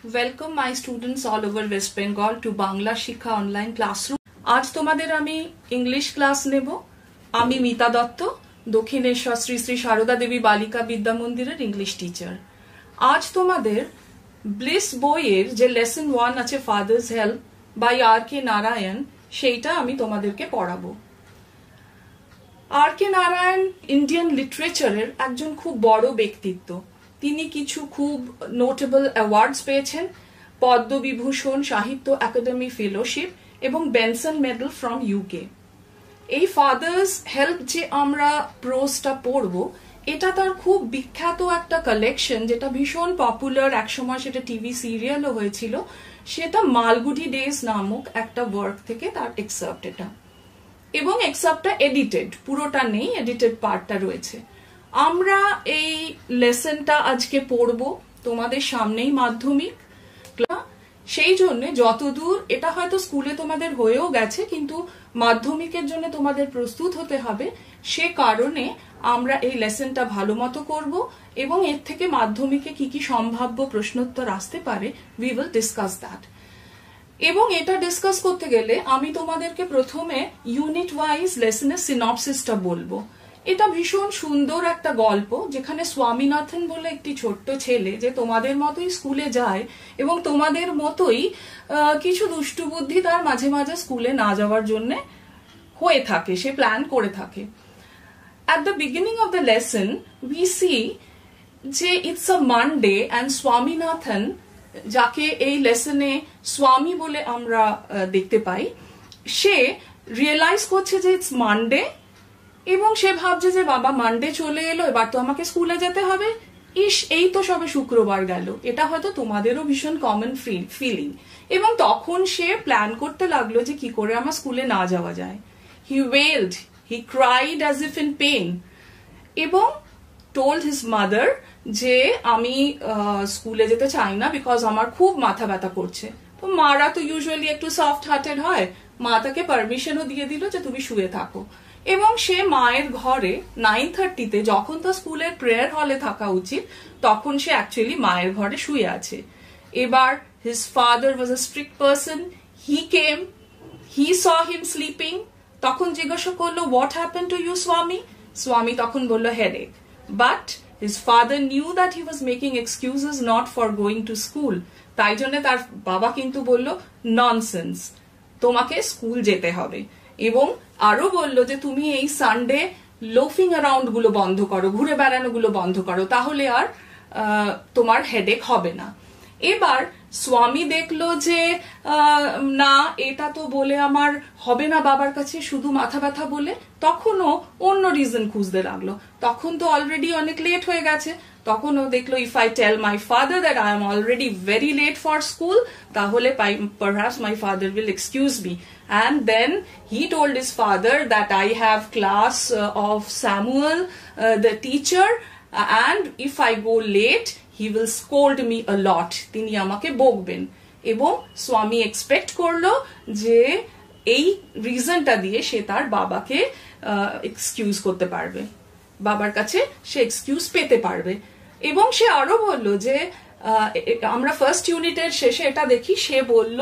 Welcome my students all over West Bengal to Bangla Shikha online classroom. আজ তোমাদের আমি English class নেব। আমি মিতা দত্ত, দক্ষিণেশ্বর শ্রী শ্রী সারদা দেবী বালিকা বিদ্যা মন্দিরের ইংলিশ টিচার। আজ তোমাদের ব্লিস বইয়ের যে লেসন 1 আছে father's help by R K. Narayan, সেইটা আমি তোমাদেরকে পড়াবো। আর.কে. নারায়ণ ইন্ডিয়ান লিটারেচারের একজন খুব বড় ব্যক্তিত্ব। তিনি কিছু খুব নোটেবল অ্যাওয়ার্ডস পেয়েছেন, পদ্মবিভূষণ, সাহিত্য একাডেমি ফেলোশিপ এবং বেনসন মেডেল ফ্রম ইউকে। এই ফাদার্স হেল্প যে আমরা প্রোজটা পড়ব, এটা তার খুব বিখ্যাত একটা কালেকশন, যেটা ভীষণ পপুলার, একসময় সেটা টিভি সিরিয়ালও হয়েছিল। সেটা মালগুডি ডেজ নামক একটা ওয়ার্ক থেকে তার এক্সার্প্ট এটা, এবং এক্সার্প্টটা এডিটেড, পুরোটা নেই, এডিটেড পার্টটা রয়েছে। আমরা এই লেসনটা আজকে পড়ব, তোমাদের সামনেই মাধ্যমিক, সেই জন্য যতদূর এটা হয়তো স্কুলে তোমাদের হয়েও গেছে, কিন্তু মাধ্যমিকের জন্য তোমাদের প্রস্তুত হতে হবে, সে কারণে আমরা এই লেসনটা ভালো মতো করবো এবং এর থেকে মাধ্যমিকে কি কি সম্ভাব্য প্রশ্নোত্তর আসতে পারে, উই উইল ডিসকাস দ্যাট। এবং এটা ডিসকাস করতে গেলে আমি তোমাদেরকে প্রথমে ইউনিট ওয়াইজ লেসনের সিনপসিসটা বলবো। এটা ভীষণ সুন্দর একটা গল্প, যেখানে স্বামীনাথন বলে একটি ছোট্ট ছেলে, যে তোমাদের মতোই স্কুলে যায় এবং তোমাদের মতোই কিছু দুষ্টু বুদ্ধি তার মাঝে মাঝে স্কুলে না যাওয়ার জন্য হয়ে থাকে, সে প্ল্যান করে থাকে। At the beginning of the lesson we see যে it's a Monday and Swaminathan, যাকে এই লেসনে স্বামী বলে আমরা দেখতে পাই, সে রিয়েলাইজ করছে যে ইটস মানডে এবং সে ভাবছে যে বাবা মানডে চলে এলো, এবার তো আমাকে স্কুলে যেতে হবে, ইস এই তো সবে শুক্রবার গেল। এটা হয়তো তোমাদেরও ভীষণ কমন ফিলিং। এবং তখন সে প্ল্যান করতে লাগলো যে কি করে আমার স্কুলে না যাওয়া যায়। He wailed, he cried as if in pain, এবং টোল্ড হিজ মাদার যে আমি স্কুলে যেতে চাই না, বিকজ আমার খুব মাথা ব্যথা করছে। তো মারা তো ইউজুয়ালি একটু সফট হার্টেড হয়, মা তাকে পারমিশনও দিয়ে দিল যে তুমি শুয়ে থাকো। এবং সে মায়ের ঘরে 9:30-তে, যখন তো স্কুলের প্রেয়ার হলে থাকা উচিত, তখন সে অ্যাকচুয়ালি মায়ের ঘরে শুয়ে আছে। এবার his father was a strict person, he came, he saw him sleeping, তখন জিজ্ঞাসা করলো হোয়াট হ্যাপেন্ড টু ইউ স্বামী? স্বামী তখন বললো headache. But his father knew that he was making excuses not for going to school, তাই জন্য তার বাবা কিন্তু বলল ননসেন্স, তোমাকে স্কুল যেতে হবে। এবং আরো বলল যে তুমি এই সানডে লোফিং অ্যারাউন্ড গুলো বন্ধ করো, ঘুরে বেড়ানো গুলো বন্ধ করো, তাহলে আর তোমার হেডেক হবে না। এবার স্বামী দেখলো যে না, এটা তো বলে আমার হবে না বাবার কাছে, শুধু মাথা ব্যথা বলে, তখনও অন্য রিজন খুঁজতে লাগলো। তখন তো অলরেডি অনেক লেট হয়ে গেছে। তখন ও দেখলো if I tell my father that I am already very late for school, তাহলে perhaps my father will excuse me. And then he told his father that I have class of Samuel, the teacher, and if I go late, he will scold me a lot. তিনি আমাকে বকবেন। এবং স্বামী expect করলো যে এই রিজনটা দিয়ে সে তার বাবাকে এক্সকিউজ করতে পারবে, বাবার কাছে সে এক্সকিউজ পেতে পারবে। এবং সে আরো বলল যে আমরা ফার্স্ট ইউনিটের শেষে এটা দেখি, সে বলল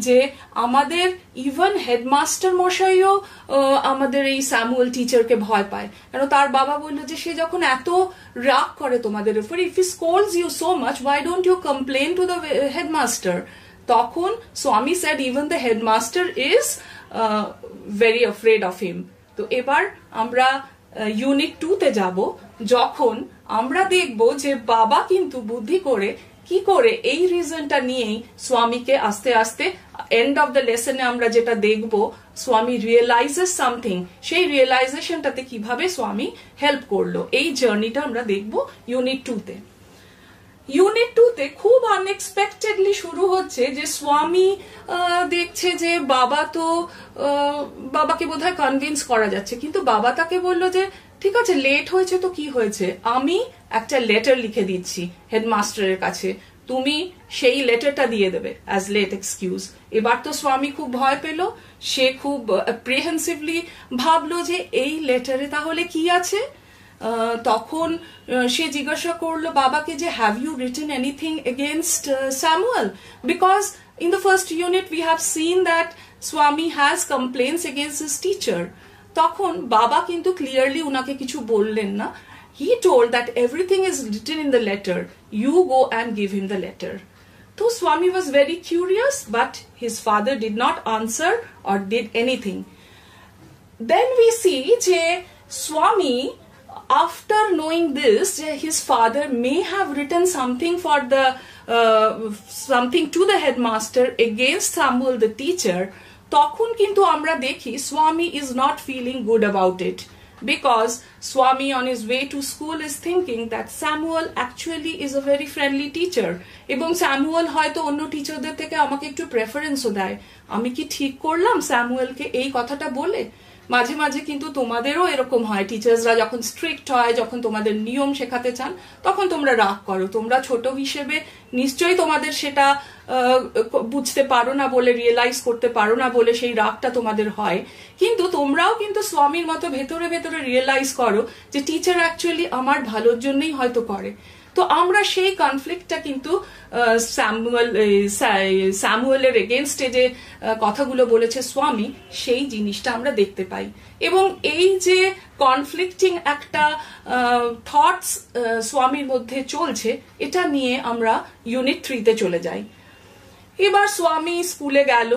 যে আমাদের ইভেন হেডমাস্টার মশাইও আমাদের এই স্যামুয়েল টিচারকে ভয় পায়, কারণ তার বাবা বলল যে সে যখন এত রাগ করে তোমাদের উপর, if he scolds you so much, why don't you complain to the headmaster? তখন Swami said even the headmaster is very afraid of him. তো এবার আমরা ইউনিট 2-তে যাব, যখন আমরা দেখব যে বাবা কিন্তু বুদ্ধি করে কি করে এই রিজনটা নিয়েই স্বামীকে আস্তে আস্তে এন্ড অফ দ্য লেসনে আমরা যেটা দেখব, স্বামী রিয়েলাইজেস সামথিং, সেই রিয়েলাইজেশনটাতে কিভাবে স্বামী হেল্প করলো, এই জার্নিটা আমরা দেখব ইউনিট 2-তে। ইউনিট 2-তে খুব আনএক্সপেক্টেডলি শুরু হচ্ছে যে স্বামী দেখছে যে বাবাকে বোধহয় কনভিন্স করা যাচ্ছে, কিন্তু বাবা তাকে বললো যে ঠিক আছে, লেট হয়েছে তো কি হয়েছে, আমি একটা লেটার লিখে দিচ্ছি হেডমাস্টারের কাছে, তুমি সেই লেটারটা দিয়ে দেবে অ্যাজ লেট এক্সকিউজ। এবার তো স্বামী খুব ভয় পেল, সে খুব অ্যাপ্রিহেন্সিভলি ভাবলো যে এই লেটারে তাহলে কি আছে, তখন সে জিজ্ঞাসা করলো বাবাকে যে have you written anything against Samuel, because in the first unit we have seen that Swami has complaints against his teacher. তখন বাবা কিন্তু ক্লিয়ারলি উনাকে কিছু বললেন না. He told that everything is written in the letter, you go and give him the letter. So Swami was very curious, but his father did not answer or did anything. Then we see যে Swami, after knowing this, his father may have written something for the something to the headmaster against Samuel the teacher. তখন কিন্তু আমরা দেখি Swami is not feeling good about it, because Swami on his way to school is thinking that Samuel actually is a very friendly teacher, এবং Samuel হয়তো অন্য টিচারদের থেকে আমাকে একটু প্রেফারেন্সও দেয়. আমি কি ঠিক করলাম স্যামুয়েলকে এই কথাটা বলে? মাঝে মাঝে কিন্তু তোমাদেরও এরকম হয়, টিচার্সরা যখন স্ট্রিক্ট হয়, যখন তোমাদের নিয়ম শেখাতে চান, তখন তোমরা রাগ করো. তোমরা ছোট হিসেবে নিশ্চয়ই তোমাদের সেটা বুঝতে পারো না বলে, রিয়েলাইজ করতে পারো না বলে সেই রাগটা তোমাদের হয়. কিন্তু তোমরাও কিন্তু স্বামীর মতো ভেতরে ভেতরে রিয়েলাইজ করো যে টিচার অ্যাকচুয়ালি আমার ভালোর জন্যই হয়তো করে. তো আমরা সেই কনফ্লিক্টটা কিন্তু স্যামুয়েলের এগেনস্টে যে কথাগুলো বলেছে স্বামী, সেই জিনিসটা আমরা দেখতে পাই. এবং এই যে কনফ্লিক্টিং একটা থটস স্বামীর মধ্যে চলছে, এটা নিয়ে আমরা ইউনিট 3-তে চলে যাই. এবার স্বামী স্কুলে গেল.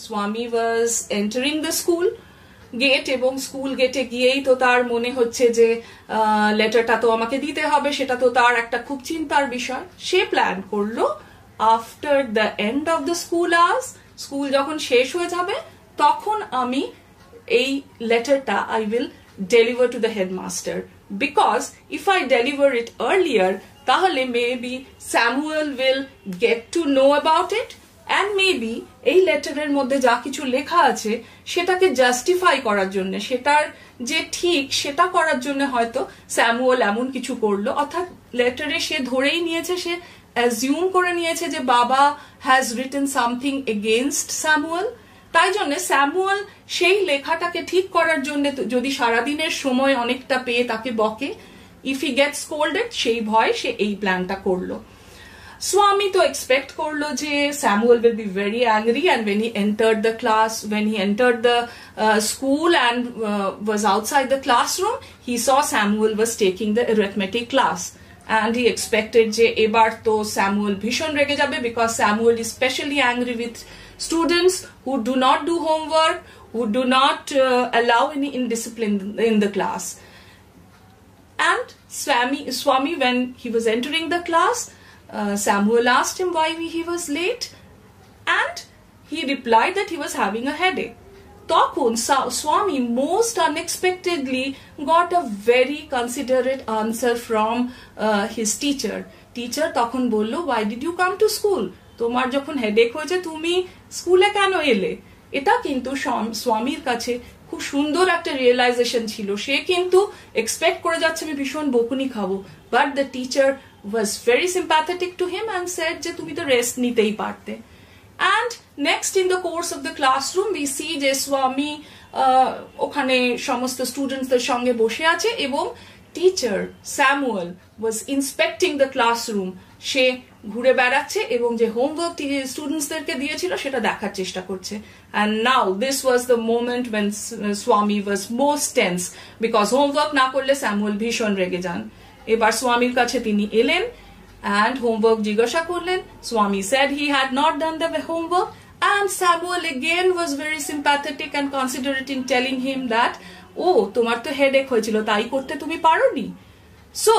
স্বামী ওয়াজ এন্টারিং দ্য স্কুল গেট, এবং স্কুল গেটে গিয়েই তো তার মনে হচ্ছে যে লেটারটা তো আমাকে দিতে হবে, সেটা তো তার একটা খুব চিন্তার বিষয়. সে প্ল্যান করলো after the end of the school hours, school যখন শেষ হয়ে যাবে তখন আমি এই লেটারটা I will deliver to the headmaster, because if I deliver it earlier তাহলে maybe Samuel will get to know about it, and maybe এই লেটারের মধ্যে যা কিছু লেখা আছে সেটাকে জাস্টিফাই করার জন্য, সেটার যে ঠিক সেটা করার জন্য হয়তো স্যামুয়েল এমন কিছু করলো. অর্থাৎ লেটারে সে ধরেই নিয়েছে, সে অ্যাজিউম করে নিয়েছে যে বাবা has written something against Samuel. তাই জন্য স্যামুয়েল সেই লেখাটাকে ঠিক করার জন্য যদি সারাদিনের সময় অনেকটা পেয়ে তাকে বকে, ইফ হি গেটস স্কোল্ডেড, সেই ভয় সে এই প্ল্যানটা করলো. Swami to expect korlo je Samuel will be very angry, and when he entered the class, when he entered the school and was outside the classroom, he saw Samuel was taking the arithmetic class, and he expected je ebar to Samuel bhishon rege jabe, because Samuel is especially angry with students who do not do homework, who do not allow any indiscipline in the class. And Swami when he was entering the class, Samuel asked him why he was late, and he replied that he was having a headache. তখন Swami most unexpectedly got a very considerate answer from his teacher. Teacher তখন বললো, why did you come to school? তোমার যখন headache হয়েছে তুমি স্কুলে কেন এলে? এটা কিন্তু স্বামীর কাছে খুব সুন্দর একটা রিয়েলাইজেশন ছিল. সে কিন্তু এক্সপেক্ট করে যাচ্ছে আমি ভীষণ বকুনি খাবো, but the teacher was very sympathetic to him and said যে তুমি তো রেস্ট নিতেই পারতে. And next in the course of the classroom we see যে স্বামী ওখানে সমস্ত স্টুডেন্টসদের সঙ্গে বসে আছে, এবং teacher Samuel was inspecting the classroom. সে ঘুরে বেড়াচ্ছে এবং যে হোমওয়ার্ক স্টুডেন্টসদেরকে দিয়েছিল সেটা দেখার চেষ্টা করছে. And now this was the moment when Swami was most tense, because homework না করলে স্যামুয়েল ভীষণ রেগে যান. এবার স্বামীর কাছে তিনি এলেন and homework জিজ্ঞাসা করলেন. Swami said he had not done the homework, and Samuel again was very sympathetic and considerate in telling him that তোমার তো হেডেক হয়েছিল, তাই করতে তুমি পারোনি. So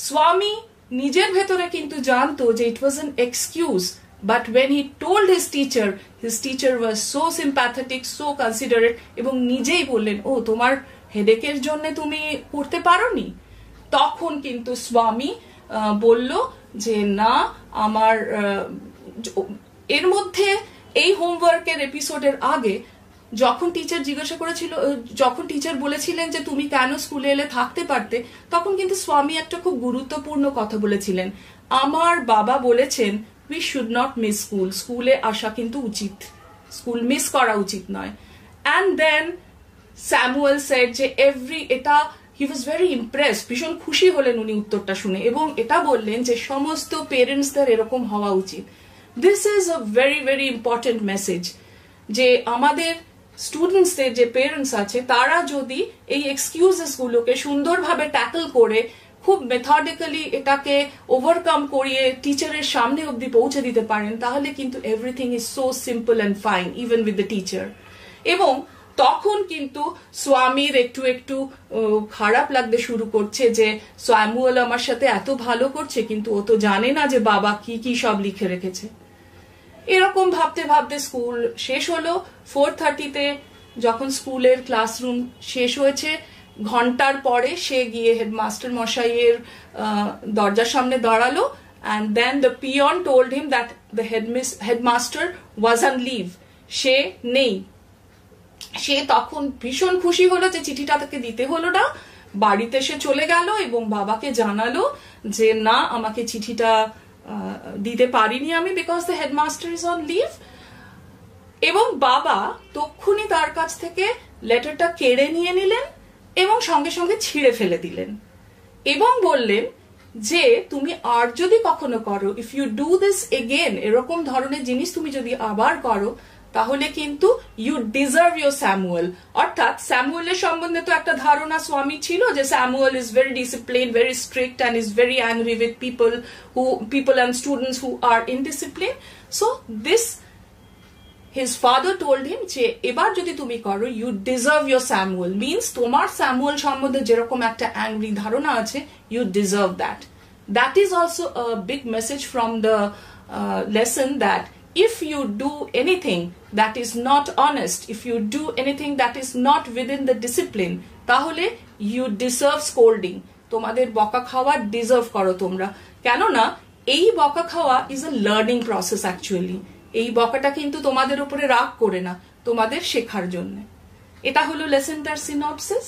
Swami নিজের ভেতরে কিন্তু জানতো যে it was an excuse, but when he told his teacher was so sympathetic, so considerate, এবং নিজেই বললেন তোমার হেডেকের জন্য তুমি করতে পারোনি. তখন কিন্তু স্বামী বলল যে না, আমার এর মধ্যে এই হোমওয়ার্কের এপিসোডের আগে যখন টিচার জিজ্ঞাসা করেছিল, যখন টিচার বলেছিলেন যে তুমি কেন স্কুলে এলে থাকতে পারতে, তখন কিন্তু স্বামী একটা খুব গুরুত্বপূর্ণ কথা বলেছিলেন. আমার বাবা বলেছেন we should not miss school, স্কুলে আসা কিন্তু উচিত, স্কুল মিস করা উচিত নয়. অ্যান্ড দেন স্যামুয়েল সেড যে এটা হি ওয়াজ ভেরি ইমপ্রেসড, ভীষণ খুশি হলেন উনি উত্তরটা শুনে, এবং এটা বললেন যে সমস্ত পেরেন্টসদের এরকম হওয়া উচিত। This is a very very important message, যে আমাদের স্টুডেন্টসদের যে পেরেন্টস আছে তারা যদি এই এক্সকিউজেস গুলোকে সুন্দরভাবে ট্যাকল করে খুব মেথডিক্যালি এটাকে ওভারকাম করিয়ে টিচারের সামনে অব্দি পৌঁছে দিতে পারেন, তাহলে কিন্তু everything is so simple and fine even with the teacher. এবং তখন কিন্তু স্বামীর একটু একটু খারাপ লাগতে শুরু করছে যে স্যামুয়েল আমার সাথে এত ভালো করছে, কিন্তু ও তো জানে না যে বাবা কি কি সব লিখে রেখেছে। এরকম ভাবতে ভাবতে স্কুল শেষ হলো। 4:30-তে যখন স্কুলের ক্লাসরুম শেষ হয়েছে, ঘন্টার পরে সে গিয়ে হেডমাস্টার মশাইয়ের দরজার সামনে দাঁড়ালো, and then the peon told him that the headmaster was on leave, সে নেই। সে তখন ভীষণ খুশি হলো যে চিঠিটা তাকে দিতে হলো না, বাড়িতে সে চলে গেল এবং বাবাকে জানালো যে না, আমাকে চিঠিটা দিতে পারিনি আমি, because the headmaster is on leave. এবং বাবা তক্ষুনি তার কাছ থেকে লেটারটা কেড়ে নিয়ে নিলেন এবং সঙ্গে সঙ্গে ছিঁড়ে ফেলে দিলেন, এবং বললেন যে তুমি আর যদি কখনো করো, if you do this again, এরকম ধরনের জিনিস তুমি যদি আবার করো, তাহলে কিন্তু ইউ ডিজার্ভ ইউর স্যামুয়েল। অর্থাৎ স্যামুয়েলের সম্বন্ধে তো একটা ধারণা স্বামী ছিল যে Samuel is very discipline, very strict and is very angry with people and students who are indisciplined. So this, his father told him যে এবার যদি তুমি করো, you deserve your Samuel, means তোমার স্যামুয়েল সম্বন্ধে যেরকম একটা অ্যাংরি ধারণা আছে, you deserve that. That is also a big message from the lesson, that if you do anything that is not honest, if you do anything that is not within the discipline, তাহলে you deserve scolding, তোমাদের বকা খাওয়া deserve করো তোমরা। কেননা এই বকা খাওয়া is a learning process actually. এই বকাটা কিন্তু তোমাদের উপরে রাগ করে না, তোমাদের শেখার জন্য। এটা হলো লেসনটার সিনপসিস।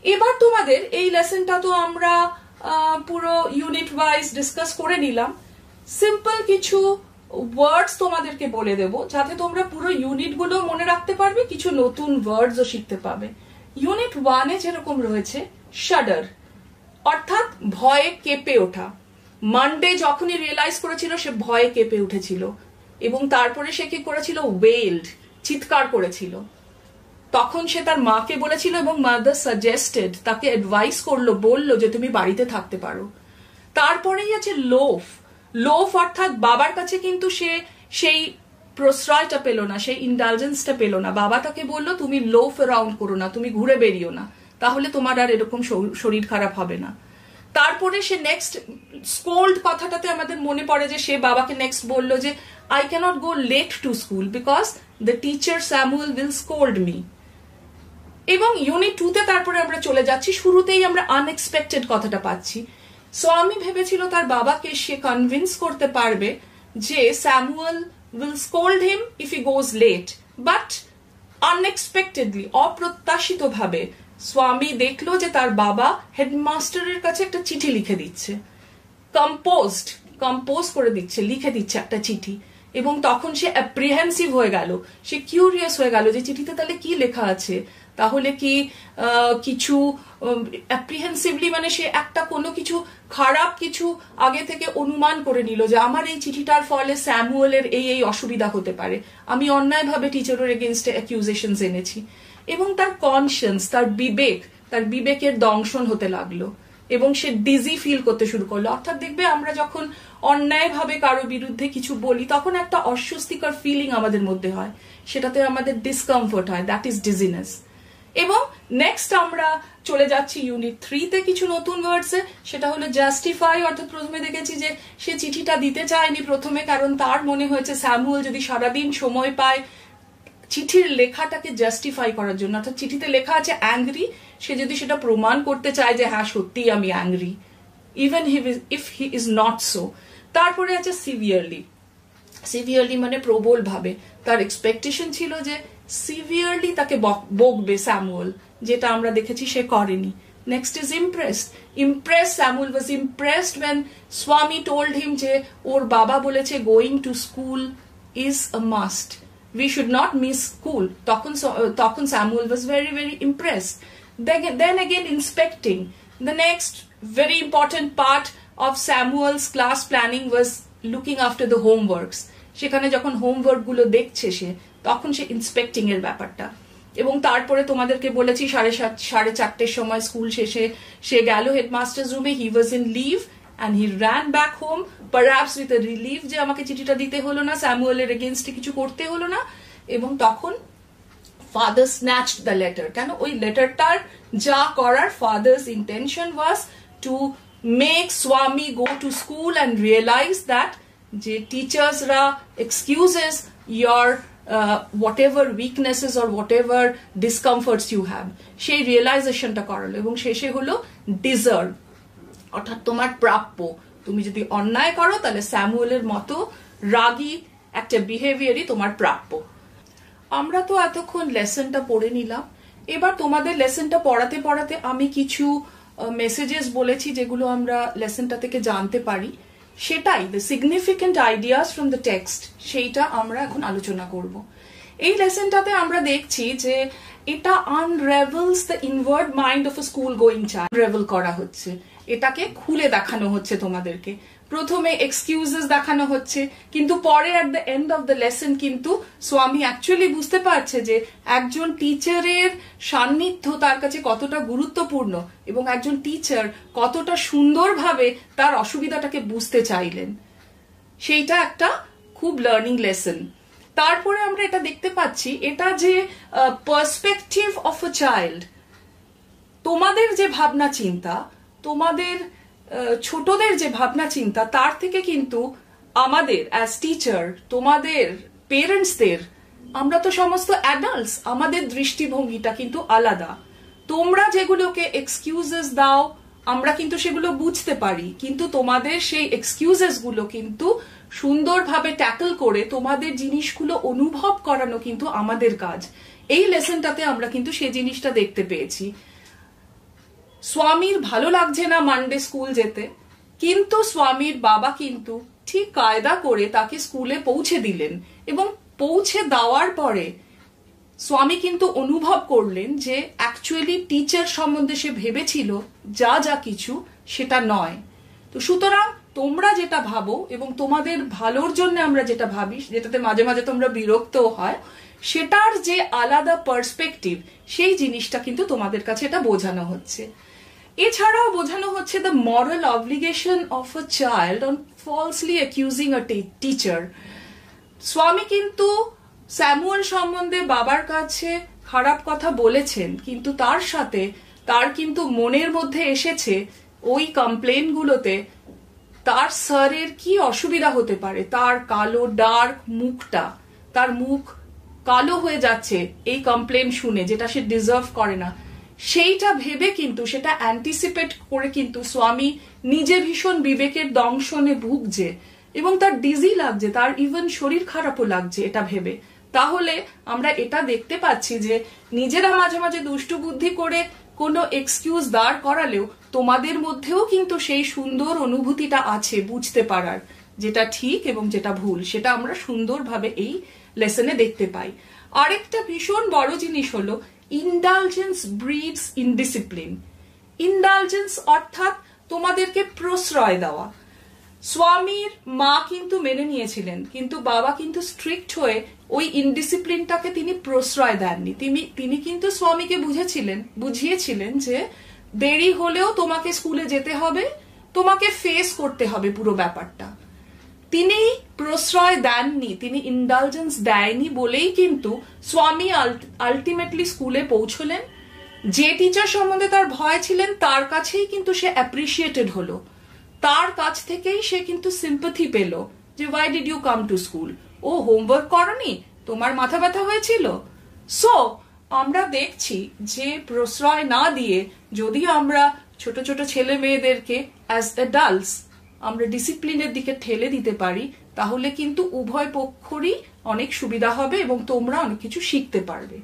এবার তোমাদের এই লেসনটা তো আমরা পুরো ইউনিট ওয়াইজ ডিসকাস করে নিলাম। সিম্পল কিছু ওয়ার্ডস তোমাদেরকে বলে দেব, যাতে তোমরা পুরো ইউনিট গুলো মনে রাখতে পারবে, কিছু নতুন ওয়ার্ডসও শিখতে পাবে। ইউনিট 1-এ যেরকম রয়েছে শাডার, অর্থাৎ ভয়ে কেঁপে ওঠা। মানডে যখনই রিয়েলাইজ করেছিল সে ভয়ে কেঁপে উঠেছিল, এবং তারপরে সে কি করেছিল, ওয়েলড, চিৎকার করেছিল। তখন সে তার মাকে বলেছিল এবং মাদার সাজেস্টেড, তাকে অ্যাডভাইস করলো, বলল যে তুমি বাড়িতে থাকতে পারো। তারপরেই আছে লোফ। লোফ অর্থাৎ বাবার কাছে কিন্তু সে সেই প্রশ্রয়টা পেল না, সেই ইন্ডালজেন্সটা পেল না। বাবা তাকে বললো তুমি লোফ অ্যারাউন্ড করো না, তুমি ঘুরে বেরিও না, তাহলে তোমার আর এরকম শরীর খারাপ হবে না। তারপরে সে নেক্সট স্কোল্ড কথাটাতে আমাদের মনে পড়ে যে সে বাবাকে নেক্সট বলল যে I cannot go late to school because the teacher Samuel will scold me. এবং ইউনিট 2-তে তারপরে আমরা চলে যাচ্ছি, শুরুতেই আমরা আনএক্সপেক্টেড কথাটা পাচ্ছি। সো আমি ভেবেছিল তার বাবাকে সে কনভিন্স করতে পারবে যে Samuel will scold him if he goes late, but unexpectedly, অপ্রত্যাশিতভাবে স্বামী দেখলো যে তার বাবা হেডমাস্টারের কাছে একটা চিঠি লিখে দিচ্ছে, কম্পোজ করে দিচ্ছে, লিখে দিচ্ছে একটা চিঠি। এবং তখন সে অ্যাপ্রিহেন্সিভ হয়ে গেল, সে কিউরিয়াস হয়ে গেল যে চিঠিতে তাহলে কি লেখা আছে। তাহলে কি কিছু অ্যাপ্রিহেন্সিভলি, মানে সে একটা কোনো কিছু খারাপ কিছু আগে থেকে অনুমান করে নিল যে আমার এই চিঠিটার ফলে স্যামুয়েলের এই অসুবিধা হতে পারে, আমি অন্যায়ভাবে টিচারের এগেনস্টে অ্যাকিউজেশনস এনেছি। এবং তার কনসিয়েন্স, তার বিবেকের দংশন হতে লাগলো এবং সে ডিজি ফিল করতে শুরু করলো। অর্থাৎ দেখবে আমরা যখন অন্যায়ভাবে কারো বিরুদ্ধে কিছু বলি, তখন একটা অস্বস্তিকর ফিলিং আমাদের মধ্যে হয়, সেটাতে আমাদের ডিসকমফোর্ট হয়, দ্যাট ইজ ডিজিনেস। এবং নেক্সট আমরা চলে যাচ্ছি ইউনিট 3-তে কিছু নতুন ওয়ার্ডসে, সেটা হলো জাস্টিফাই। অর্থাৎ প্রথমে দেখেছি যে সে চিঠিটা দিতে চায়নি প্রথমে, কারণ তার মনে হয়েছে স্যামুয়েল যদি সারাদিন সময় পায় চিঠির লেখাটাকে জাস্টিফাই করার জন্য, অর্থাৎ চিঠিতে লেখা আছে অ্যাংরি, সে যদি সেটা প্রমাণ করতে চায় যে হ্যাঁ সত্যি আমি angry, even if he is not so. তারপরে আছে সিভিয়ারলি মানে প্রবল ভাবে, তার এক্সপেকটেশন ছিল যে সিভিয়ারলি তাকে বকবে স্যামুয়েল, যেটা আমরা দেখেছি সে করেনি। Next is Impress. Samuel was impressed when স্বামী told him যে ওর বাবা বলেছে going to school is a must, we should not miss school. তখন Samuel was very very impressed. Then again, inspecting. The next very important part of Samuel's class planning was looking after the homeworks. সেখানে যখন homework গুলো দেখছে সে, তখন সে inspecting এর ব্যাপারটা। এবং তারপরে তোমাদেরকে বলেছি 4:30 সময় স্কুল শেষে সে গেল হেডমাস্টার্স রুমে। He was in leave and he ran back home, perhaps with a relief যে আমাকে চিঠিটা দিতে হলো না, স্যামুয়েলের এগেইনস্টে কিছু করতে হলো না। এবং তখন ফাদার স্ন্যাচড দ্য লেটার। কেন? ওই লেটারটার যা করার father's intention was to make Swami go to school and realise that যে টিচার্সরা excuses your whatever weaknesses or whatever discomforts you have, সেই রিয়েলাইজেশনটা করালো। এবং শেষে হলো ডিজার্ভ, অর্থাৎ তোমার প্রাপ্য। তুমি যদি অন্যায় করো তাহলে স্যামুয়েলের মতো রাগী একটা বিহেভিয়ারই তোমার প্রাপ্য। আমরা তো এতক্ষণ লেসনটা পড়ে নিলাম। এবার তোমাদের লেসনটা পড়াতে পড়াতে আমি কিছু মেসেজেস বলেছি যেগুলো আমরা লেসনটা থেকে জানতে পারি, সেটাই the significant ideas from the text, সেইটা আমরা এখন আলোচনা করব। এই লেসনটাতে আমরা দেখছি যে এটা unravels the inward mind of a school going child. Revel করা হচ্ছে, এটাকে খুলে দেখানো হচ্ছে তোমাদেরকে। প্রথমে এক্সকিউজেস দেখানো হচ্ছে, কিন্তু পরে at the end of the lesson কিন্তু স্বামী অ্যাকচুয়ালি বুঝতে পারছে যে একজন টিচারের সান্নিধ্য তার কাছে কতটা গুরুত্বপূর্ণ এবং একজন টিচার কতটা সুন্দরভাবে তার অসুবিধাটাকে বুঝতে চাইলেন। সেইটা একটা খুব লার্নিং লেসন। তারপরে আমরা এটা দেখতে পাচ্ছি, এটা যে পার্সপেক্টিভ অফ আ চাইল্ড, তোমাদের যে ভাবনা চিন্তা, তোমাদের ছোটদের যে ভাবনা চিন্তা, তার থেকে কিন্তু আমাদের অ্যাজ টিচার, তোমাদের পেরেন্টসদের, আমরা তো সমস্ত অ্যাডাল্টস, আমাদের দৃষ্টিভঙ্গিটা কিন্তু আলাদা। তোমরা যেগুলোকে এক্সকিউজেস দাও আমরা কিন্তু সেগুলো বুঝতে পারি, কিন্তু তোমাদের সেই এক্সকিউজেস গুলো কিন্তু সুন্দরভাবে ট্যাকল করে তোমাদের জিনিসগুলো অনুভব করানো কিন্তু আমাদের কাজ। এই লেসনটাতে আমরা কিন্তু সেই জিনিসটা দেখতে পেয়েছি। স্বামীর ভালো লাগছে না মানডে স্কুল যেতে, কিন্তু স্বামীর বাবা কিন্তু ঠিক কায়দা করে তাকে স্কুলে পৌঁছে দিলেন। এবং পৌঁছে দেওয়ার পরে স্বামী কিন্তু অনুভব করলেন যে অ্যাকচুয়ালি টিচার সম্বন্ধে সে ভেবেছিল যা যা কিছু সেটা নয়। তো সুতরাং তোমরা যেটা ভাবো এবং তোমাদের ভালোর জন্য আমরা যেটা ভাবি, যেটাতে মাঝে মাঝে তোমরা বিরক্তও হয়, সেটার যে আলাদা পার্সপেক্টিভ, সেই জিনিসটা কিন্তু তোমাদের কাছে এটা বোঝানো হচ্ছে। এছাড়াও বোঝানো হচ্ছে the moral obligation of a child on falsely accusing a teacher. স্বামী কিন্তু স্যামুয়েল সম্বন্ধে বাবার কাছে খারাপ কথা বলেছেন, কিন্তু তার সাথে তার কিন্তু মনের মধ্যে এসেছে ওই কমপ্লেনগুলোতে তার স্যারের কি অসুবিধা হতে পারে। তার কালো ডার্ক মুখটা, তার মুখ কালো হয়ে যাচ্ছে এই কমপ্লেন শুনে, যেটা সে ডিজার্ভ করে না, সেইটা ভেবে কিন্তু, সেটা অ্যান্টিসিপেট করে কিন্তু স্বামী নিজে ভীষণ বিবেকের দংশনে ভুগছে এবং তার ডিজি লাগছে, তার ইভেন শরীর খারাপও লাগছে এটা ভেবে। তাহলে আমরা এটা দেখতে পাচ্ছি যে নিজেরা মাঝে মাঝে দুষ্টু বুদ্ধি করে কোনো এক্সকিউজ দাঁড় করালেও তোমাদের মধ্যেও কিন্তু সেই সুন্দর অনুভূতিটা আছে বুঝতে পারার, যেটা ঠিক এবং যেটা ভুল, সেটা আমরা সুন্দরভাবে এই লেসনে দেখতে পাই। আরেকটা ভীষণ বড় জিনিস হলো ইনডালজেন্স ব্রিডস ইনডিসিপ্লিন। ইনডালজেন্স অর্থাৎ তোমাদেরকে প্রশ্রয় দেওয়া। স্বামীর মা কিন্তু মেনে নিয়েছিলেন, কিন্তু বাবা কিন্তু স্ট্রিক্ট হয়ে ওই ইনডিসিপ্লিনটাকে তিনি প্রশ্রয় দেননি। তিনি কিন্তু স্বামীকে বুঝিয়েছিলেন যে দেরি হলেও তোমাকে স্কুলে যেতে হবে, তোমাকে ফেস করতে হবে পুরো ব্যাপারটা। তিনি প্রশ্রয় দেননি, তিনি ইনডালজেন্স দেয়নি বলেই কিন্তু স্বামী আলটিমেটলি স্কুলে পৌঁছলেন। যে টিচার সম্বন্ধে তার ভয় ছিলেন তার কাছেই কিন্তু সে অ্যাপ্রিসিয়েটেড হলো, তার কাছ থেকেই সে কিন্তু সিম্পাথি পেল যে why did you come to school, ও হোমওয়ার্ক করনি, তোমার মাথা ব্যথা হয়েছিল। সো আমরা দেখছি যে প্রশ্রয় না দিয়ে যদি আমরা ছোট ছোট ছেলে মেয়েদেরকে অ্যাজ অ্যাডাল্টস আমরা ডিসিপ্লিনের দিকে ঠেলে দিতে পারি, তাহলে কিন্তু উভয় পক্ষরই অনেক সুবিধা হবে এবং তোমরা অনেক কিছু শিখতে পারবে।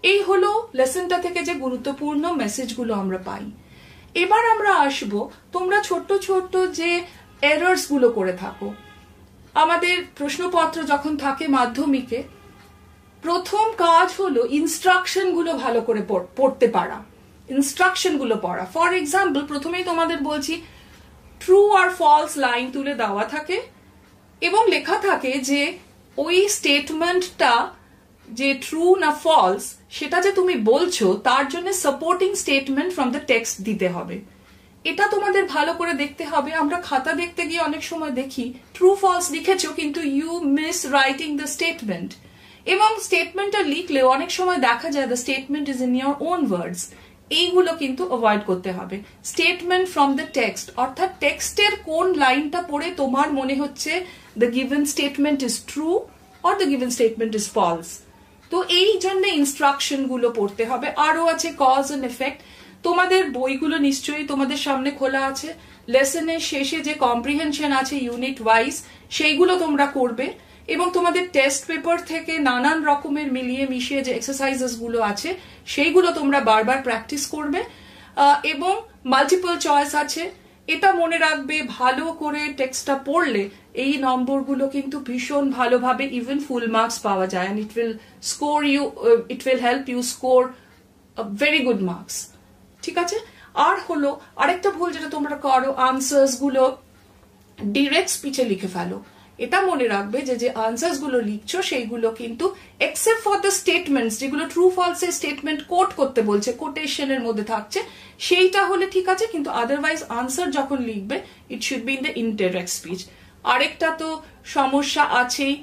এই হলো লেসনটা থেকে যে গুরুত্বপূর্ণ মেসেজগুলো আমরা পাই। এবার আমরা আসব, তোমরা ছোট্ট ছোট্ট যে এরার্স গুলো করে থাকো। আমাদের প্রশ্নপত্র যখন থাকে মাধ্যমিকে, প্রথম কাজ হলো ইনস্ট্রাকশন গুলো ভালো করে পড়তে পারা। ইনস্ট্রাকশন গুলো পড়া। ফর এক্সাম্পল, প্রথমেই তোমাদের বলছি ট্রু আর ফলস লাইন তুলে দেওয়া থাকে এবং লেখা থাকে যে ওই স্টেটমেন্টটা যে ট্রু না ফলস সেটা যে তুমি বলছো তার জন্য supporting statement from the text দিতে হবে। এটা তোমাদের ভালো করে দেখতে হবে। আমরা খাতা দেখতে গিয়ে অনেক সময় দেখি ট্রু ফলস লিখেছো কিন্তু you miss writing the statement, এবং স্টেটমেন্টটা লিখলেও অনেক সময় দেখা যায় the statement is in your own words. এইগুলো কিন্তু অ্যাভয়েড করতে হবে। স্টেটমেন্ট ফ্রম দ্য টেক্সট, অর্থাৎ টেক্সটের কোন লাইনটা পড়ে তোমার মনে হচ্ছে the given statement is true or the given statement is false. তো এই জন্য ইনস্ট্রাকশন গুলো পড়তে হবে। আরো আছে কজ এন্ড এফেক্ট। তোমাদের বইগুলো নিশ্চয়ই তোমাদের সামনে খোলা আছে। লেসনের শেষে যে কম্প্রিহেনশন আছে ইউনিট ওয়াইজ সেইগুলো তোমরা করবে, এবং তোমাদের টেস্ট পেপার থেকে নানান রকমের মিলিয়ে মিশিয়ে যে এক্সারসাইজেস গুলো আছে সেইগুলো তোমরা বারবার প্র্যাকটিস করবে। এবং মাল্টিপল চয়েস আছে, এটা মনে রাখবে ভালো করে টেক্সটটা পড়লে এই নম্বরগুলো কিন্তু ভীষণ ভালোভাবে ইভেন ফুল মার্কস পাওয়া যায়, and it will help you score very good marks. ঠিক আছে। আর হলো আরেকটা ভুল যেটা তোমরা করো, আনসার্স গুলো ডিরেক্ট স্পিচে লিখে ফেলো। এটা মনে রাখবে যে যে আনসার্স গুলো লিখছো সেইগুলো কিন্তু এক্সেপ্ট ফর দ্য স্টেটমেন্টস যেগুলো ট্রু ফলস এর স্টেটমেন্ট কোট করতে বলছে, কোটেশনের মধ্যে থাকছে, সেইটা হলে ঠিক আছে, কিন্তু আদারওয়াইজ আনসার যখন লিখবে it should be in the indirect speech. আরেকটা তো সমস্যা আছেই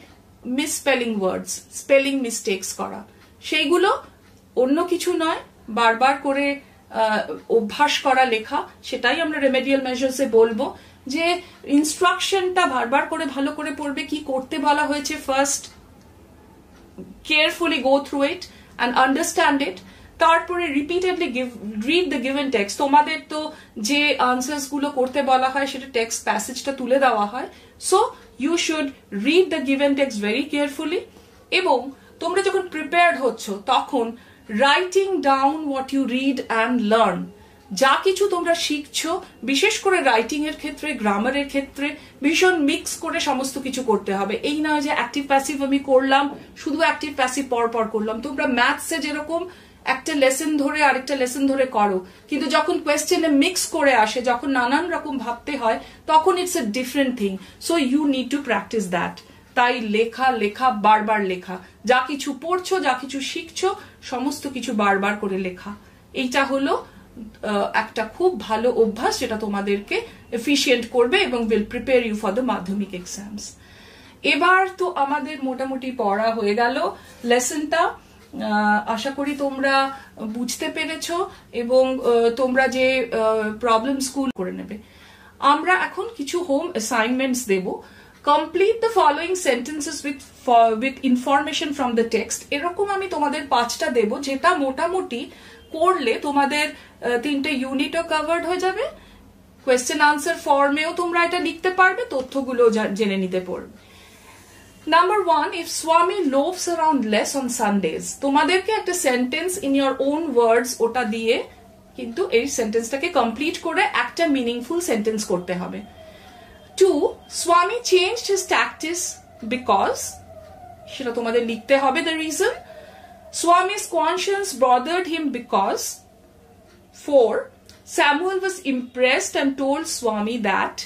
মিসস্পেলিং ওয়ার্ডস, স্পেলিং মিস্টেকস করা। সেইগুলো অন্য কিছু নয়, বারবার করে অভ্যাস করা লেখা, সেটাই আমরা রেমেডিয়াল মেজার্সে বলবো যে ইনস্ট্রাকশনটা বারবার করে ভালো করে পড়বে, কি করতে বলা হয়েছে first carefully go through it and understand it, তারপরে repeatedly read the given text. তোমাদের তো যে আনসার্স গুলো করতে বলা হয় সেটা টেক্সট প্যাসেজটা তুলে দেওয়া হয়, so you should read the given text very carefully. এবং তোমরা যখন প্রিপেয়ার্ড হচ্ছ তখন writing down what you read and learn. যা কিছু তোমরা শিখছো, বিশেষ করে রাইটিং এর ক্ষেত্রে, গ্রামারের ক্ষেত্রে ভীষণ মিক্স করে সমস্ত কিছু করতে হবে। এই নয় যে অ্যাক্টিভ প্যাসিভ আমি করলাম, শুধু অ্যাক্টিভ প্যাসিভ পর করলাম। তোমরা ম্যাথসে যেরকম একটা লেসন ধরে আরেকটা লেসন ধরে করো, কিন্তু যখন কোয়েশ্চেনে মিক্স করে আসে, যখন নানান রকম ভাবতে হয়, তখন it's a different thing. So you need to practise that. তাই লেখা লেখা বারবার লেখা, যা কিছু পড়ছো, যা কিছু শিখছো, সমস্ত কিছু বারবার করে লেখা। এইটা হলো একটা খুব ভালো অভ্যাস যেটা তোমাদেরকে এফিশিয়েন্ট করবে এবং will prepare you for the Madhyamik exams. এবার তো আমাদের মোটামুটি পড়া হয়ে গেল লেসনটা। আশা করি তোমরা বুঝতে পেরেছো এবং তোমরা যে প্রবলেম স্কুল করে নেবে। আমরা এখন কিছু হোম অ্যাসাইনমেন্টস দেব। Complete the following sentences with information from the text. এরকম আমি তোমাদের 5টা দেব, যেটা মোটামুটি করলে তোমাদের 3টে ইউনিটও কভার্ড হয়ে যাবে। কোয়েশ্চেন আনসার ফর্মেও তোমরা এটা লিখতে পারবে, তথ্যগুলো জেনে নিতে পারবে। Number 1, if Swami loafs around less on Sundays, তোমাদেরকে একটা সেন্টেন্স ইন ইয়োর ওন ওয়ার্ডস ওটা দিয়ে কিন্তু এই সেন্টেন্সটাকে কমপ্লিট করে একটা মিনিংফুল সেন্টেন্স করতে হবে। 2, Swami changed his tactics because, সেটা তোমাদের লিখতে হবে the reason. Swami's conscience bothered him because. 4, Samuel was impressed and told Swami that.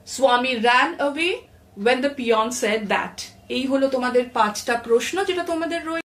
Swami ran away when the peon said that. এই হলো তোমাদের 5টা প্রশ্ন যেটা তোমাদের রয়েছে।